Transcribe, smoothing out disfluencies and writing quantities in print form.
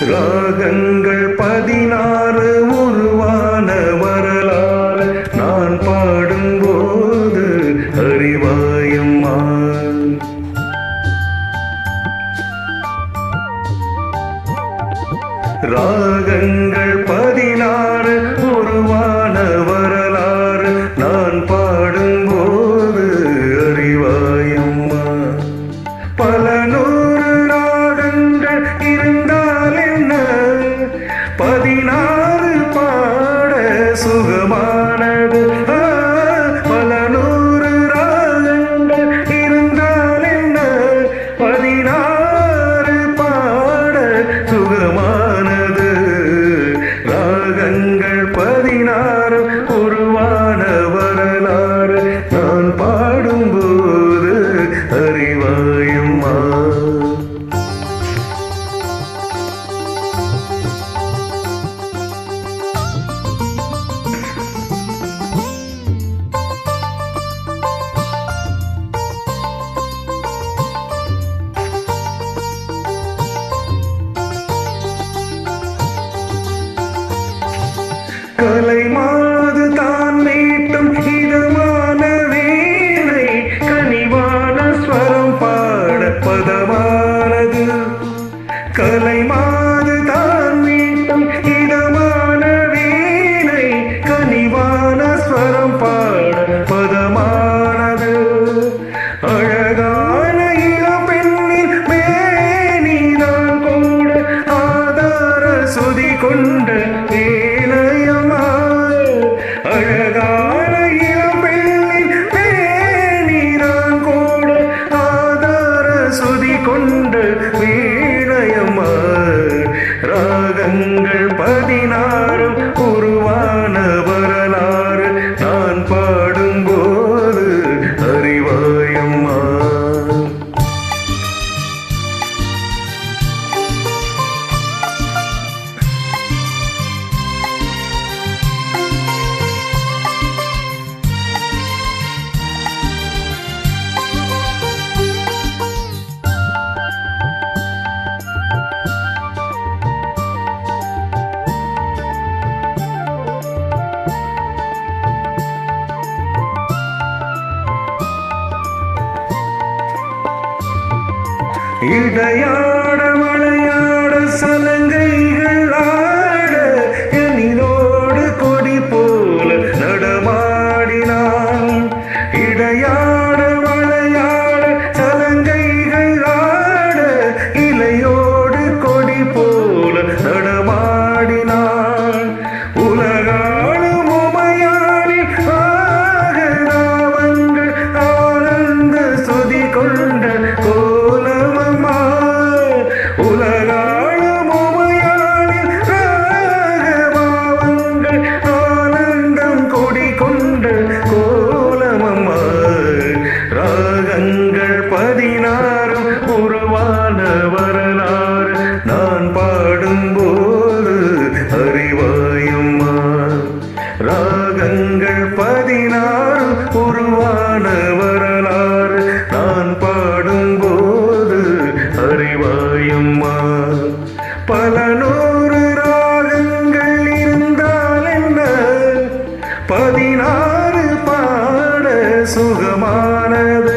ராகங்கள் 16 உருவான வரலாறு நான் பாடும்போது அறிவாயம்மா. ராகங்கள் 16 உருவான வரலாறு நான் பாடும்போது அறிவாயம்மா. பல நூறு ராகங்கள் இருந்தால் என்ன, 16 பாட சுகமானது. பல நூறு ராகங்கள் இருந்தால் என்ன, 16 பாட சுகமானது. ராகங்கள் 16 உருவான வரலாறு நான் பாடும்போது அறிவாயம்மா. கலைமாது தான் மீட்டும் இதமான வீணை, கனிவான ஸ்வரம் பாட பதமானது. கலைமாது தான் மீட்டும் இதமான வீணை, கனிவான ஸ்வரம் பாட பதமானது. அழகான இளம் பெண்ணின் மேனிதான் கூட ஆதார சுதி கொண்ட வீணையம்மா. அழகான இளம் பெண்ணின் மேனிதான் கூட ஆதார சுதி கொண்ட வீணையம்மா. ராகங்கள் 16 உருவான வரலாறு நான் பாடும்போது அறிவாயம்மா. இடையாட மலையாட சலங்கைகள் ஆட, எனிலோடு கொடி போல நடமாடினான். இடையாட மலையாட சலங்கைகள் ஆட, இலையோடு கொடி போல நடமாடினான். உலகாளும் உமையாரின் ஆகராவங்கள் ஆனந்த சுதி கொண்ட கோலமம்மா. உலகாளும் உமையாரின் ராகபாவங்கள் ஆனந்தம் கொடி கொண்ட கோலமம்மா. ராகங்கள் 16 உருவான வரலாறு நான் பாடும்போது அறிவாயம்மா. ராகங்கள் 16 உருவான வரலாறு நான் பாடும்போது அறிவாயம்மா. பல நூறு ராகங்கள் இருந்தால் என்ன, 16 பாட சுகமானது.